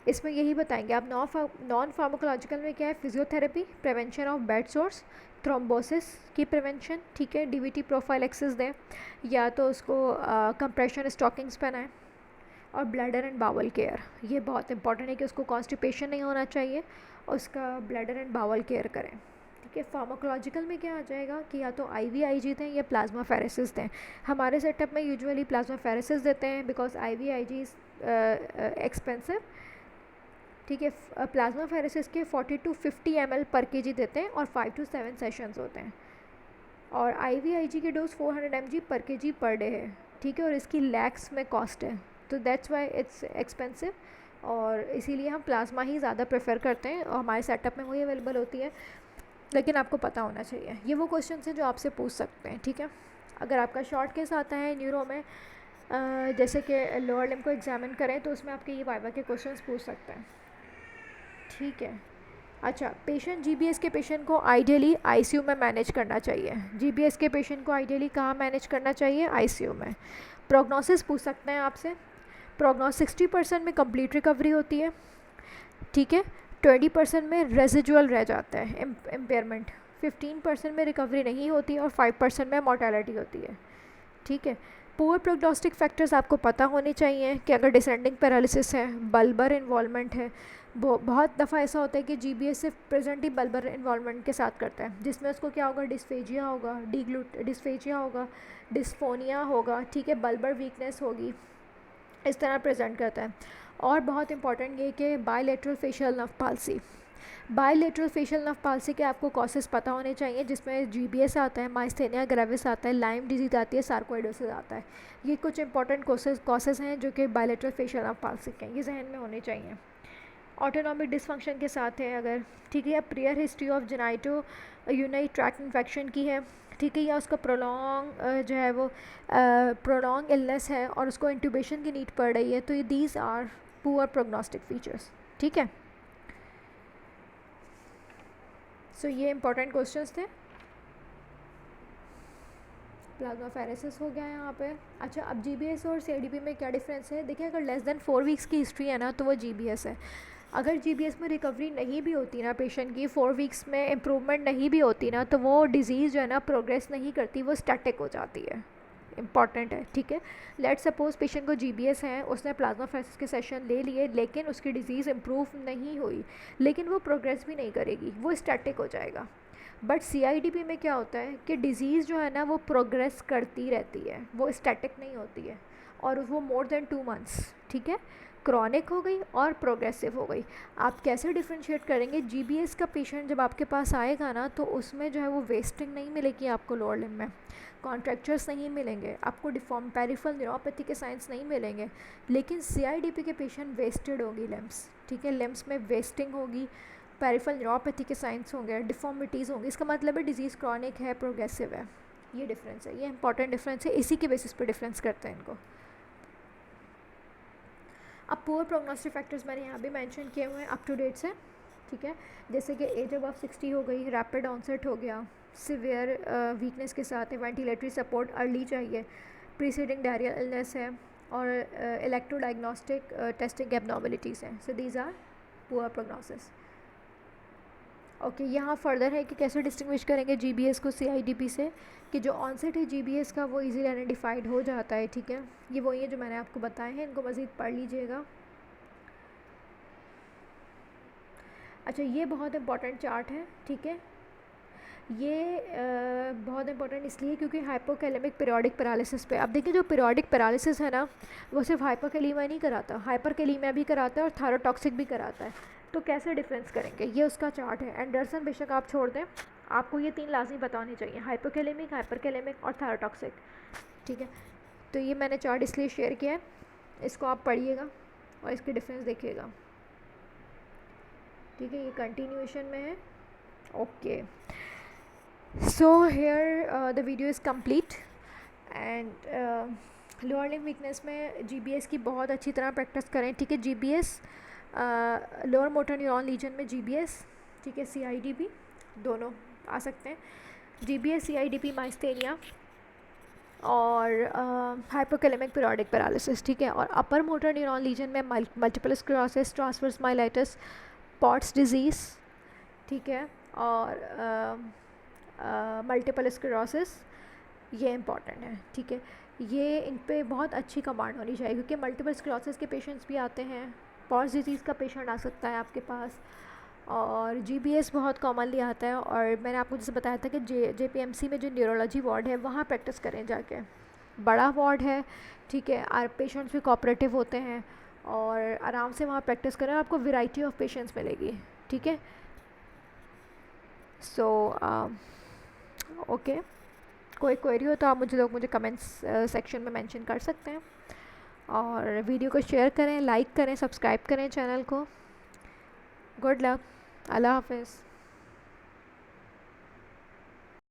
इसमें यही बताएंगे आप। नॉन फार्माकोलॉजिकल में क्या है, physiotherapy, prevention of bed source, thrombosis की प्रिवेंशन, ठीक है, DVT प्रोफाइलेक्सिस दें, या तो उसको कंप्रेशन स्टॉकिंग्स पहनाएं, और ब्लैडर एंड बावल केयर, ये बहुत इंपॉर्टेंट है कि उसको कॉन्स्टिपेशन नहीं होना चाहिए, उसका ब्लैडर एंड बावल केयर करें। ठीक है, फार्माकोलॉजिकल में क्या आ जाएगा कि या तो IVIG दें या प्लाज्मा फेरेसिस दें। हमारे सेटअप में यूजुअली प्लाज्मा फेरेसिस देते हैं, बिकॉज IVIG इज़ एक्सपेंसिव। ठीक है, प्लाज्मा फेरेसिस के 40 to 50 ml पर kg देते हैं, और 5 to 7 सेशंस होते हैं, और IVIG की डोज 400 mg पर kg पर डे है। ठीक है, और इसकी लैक्स में कॉस्ट है, तो दैट्स वाई इट्स एक्सपेंसिव, और इसीलिए हम प्लाज्मा ही ज़्यादा प्रेफर करते हैं, और हमारे सेटअप में वही अवेलेबल होती है, लेकिन आपको पता होना चाहिए। ये वो क्वेश्चन हैं जो आपसे पूछ सकते हैं। ठीक है, अगर आपका शॉर्ट केस आता है न्यूरो में, जैसे कि लोअर लिम्ब को एग्जामिन करें, तो उसमें आपके ये वाइवा के क्वेश्चंस पूछ सकते हैं। ठीक है, अच्छा, पेशेंट GBS के पेशेंट को आइडियली ICU में मैनेज करना चाहिए। GBS के पेशेंट को आइडियली कहाँ मैनेज करना चाहिए, ICU में। प्रोग्नोसिस पूछ सकते हैं आपसे, प्रोग्नोस 60% में कंप्लीट रिकवरी होती है। ठीक है, 20% में रेजिजुअल रह जाता है इम्पेयरमेंट, 15% में रिकवरी नहीं होती और 5% में मॉर्टेलिटी होती है, ठीक है। पुअर प्रोग्नोस्टिक फैक्टर्स आपको पता होने चाहिए कि अगर डिसेंडिंग पैरालिसिस है, बल्बर इन्वॉल्वमेंट है, बहुत दफ़ा ऐसा होता है कि जीबीएस सिर्फ प्रेजेंट ही बल्बर इन्वॉल्वमेंट के साथ करता है, जिसमें उसको क्या होगा, डिस्फेजिया होगा, डिस्फेजिया होगा, डिस्फोनिया होगा, ठीक है, बल्बर वीकनेस होगी, इस तरह प्रेजेंट करता है। और बहुत इंपॉर्टेंट ये कि bilateral facial nerve palsy, bilateral facial nerve palsy के आपको कॉसेस पता होने चाहिए, जिसमें जीबीएस आता है, माइस्थेनिया ग्रेविस आता है, लाइम डिजीज़ आती है, सार्कोइडोसिस आता है। ये कुछ इंपॉर्टेंट कॉसेस हैं जो कि बायलेटरल फेशियल नर्व पाल्सी के हैं, ये जहन में होने चाहिए। ऑटोनॉमिक डिसफंक्शन के साथ है अगर, ठीक है, या prior history of genito urinary tract infection की है, ठीक है, या उसका प्रोलॉन्ग जो है वो प्रोलॉन्ग इलनेस है और उसको इंट्यूबेशन की नीड पड़ रही है, तो ये these are poor prognostic features, ठीक है। सो ये इंपॉर्टेंट क्वेश्चंस थे। प्लाज्माफेरेसिस हो गया यहाँ पे। अच्छा, अब जीबीएस और सीआईडीपी में क्या डिफरेंस है, देखिए अगर लेस देन 4 वीक्स की हिस्ट्री है ना तो वो जीबीएस है। अगर जीबीएस में रिकवरी नहीं भी होती ना पेशेंट की, 4 वीक्स में इम्प्रूवमेंट नहीं भी होती ना, तो वो डिज़ीज़ जो है ना प्रोग्रेस नहीं करती, वो स्टैटिक हो जाती है। इंपॉर्टेंट है, ठीक है। लेट सपोज पेशेंट को जीबीएस है, उसने प्लाज्माफेरेसिस के सेशन ले लिए, लेकिन उसकी डिज़ीज़ इम्प्रूव नहीं हुई, लेकिन वो प्रोग्रेस भी नहीं करेगी, वो स्टैटिक हो जाएगा। बट सीआईडीपी में क्या होता है कि डिज़ीज़ जो है ना वो प्रोग्रेस करती रहती है, वो स्टैटिक नहीं होती है, और वो मोर देन 2 मंथ्स, ठीक है, क्रॉनिक हो गई और प्रोग्रेसिव हो गई। आप कैसे डिफ्रेंशिएट करेंगे, जीबीएस का पेशेंट जब आपके पास आएगा ना तो उसमें जो है वो वेस्टिंग नहीं मिलेगी आपको लोअर लिम्ब में, कॉन्ट्रैक्चर्स नहीं मिलेंगे आपको, डिफॉर्म पेरिफेरल न्यूरोपैथी के साइंस नहीं मिलेंगे, लेकिन सीआईडीपी के पेशेंट वेस्टेड होगी लिम्ब्स, ठीक है, लिम्ब्स में वेस्टिंग होगी, पेरिफेरल न्यूरोपैथी के साइंस होंगे, डिफॉर्मिटीज़ होंगे, इसका मतलब है डिजीज़ क्रॉनिक है, प्रोग्रेसिव है। ये डिफरेंस है, ये इंपॉर्टेंट डिफरेंस है, इसी के बेसिस पे डिफरेंस करते हैं इनको। अब पुअर प्रोग्नोस्टिक फैक्टर्स मैंने यहाँ भी मेंशन किए हुए हैं, अप टू डेट से, ठीक है, जैसे कि एज अबव 60 हो गई, रैपिड ऑनसेट हो गया, सिवियर वीकनेस के साथ है, वेंटिलेटरी सपोर्ट अर्ली चाहिए, प्रीसीडिंग डायरियल इलनेस है, और इलेक्ट्रोडायग्नोस्टिक टेस्टिंग एबनॉर्मलिटीज़ हैं। So these are poor prognosis. Okay, यहाँ फर्दर है कि कैसे डिस्टिंग्विश करेंगे जीबीएस को सीआईडीपी से, कि जो ऑनसेट है जीबीएस का वो इजीली आइडेंटिफाइड हो जाता है, ठीक है। ये वही है जो मैंने आपको बताए हैं, इनको मज़ीद पढ़ लीजिएगा। अच्छा, ये बहुत इंपॉर्टेंट चार्ट है, ठीक है, ये बहुत इंपॉर्टेंट इसलिए क्योंकि हाइपोकैलेमिक पीरियोडिक पैरालिसिस पे, अब देखिए जो पीरियोडिक पैरालिसिस है ना वो सिर्फ हाइपोकैलीमिया नहीं कराता, हाइपरकैलीमिया भी कराता है और थायरोटॉक्सिक भी कराता है। तो कैसे डिफरेंस करेंगे, ये उसका चार्ट है। एंडरसन बेशक आप छोड़ दें, आपको ये 3 लाजमी पता होने चाहिए, हाइपोकैलेमिक, हाइपरकैलेमिक और थायरोटॉक्सिक, ठीक है। तो ये मैंने चार्ट इसलिए शेयर किया है, इसको आप पढ़िएगा और इसके डिफरेंस देखिएगा, ठीक है, ये कंटिन्यूएशन में है। Okay, so here the video is complete and lower limb weakness में जीबीएस की बहुत अच्छी तरह प्रैक्टिस करें, ठीक है। GBS lower motor neuron lesion में जीबीएस, ठीक है, सीआईडीपी दोनों आ सकते हैं, जीबीएस सीआईडीपी माइस्थेनिया और हाइपोकैलेमिक पीरियोडिक पैरालिसिस, ठीक है। और अपर मोटर न्यूरॉन लीजन में multiple sclerosis, transverse myelitis, pots disease, ठीक है, और मल्टीपल स्क्लेरोसिस, ये इंपॉर्टेंट है, ठीक है। ये इन पे बहुत अच्छी कमांड होनी चाहिए क्योंकि मल्टीपल स्क्लेरोसिस के पेशेंट्स भी आते हैं, पॉट्स डिजीज़ का पेशेंट आ सकता है आपके पास, और जीबीएस बहुत कॉमनली आता है। और मैंने आपको जैसे बताया था कि जेपीएमसी में जो न्यूरोलॉजी वार्ड है वहाँ प्रैक्टिस करें जाके, बड़ा वार्ड है, ठीक है, और पेशेंट्स भी कोऑपरेटिव होते हैं, और आराम से वहाँ प्रैक्टिस करें, आपको वैरायटी ऑफ पेशेंट्स मिलेगी, ठीक है। सो ओके, कोई क्वेरी हो तो आप मुझे कमेंट्स सेक्शन में मेंशन कर सकते हैं, और वीडियो को शेयर करें, लाइक करें, सब्सक्राइब करें चैनल को। गुड लक, अल्लाह हाफिज़।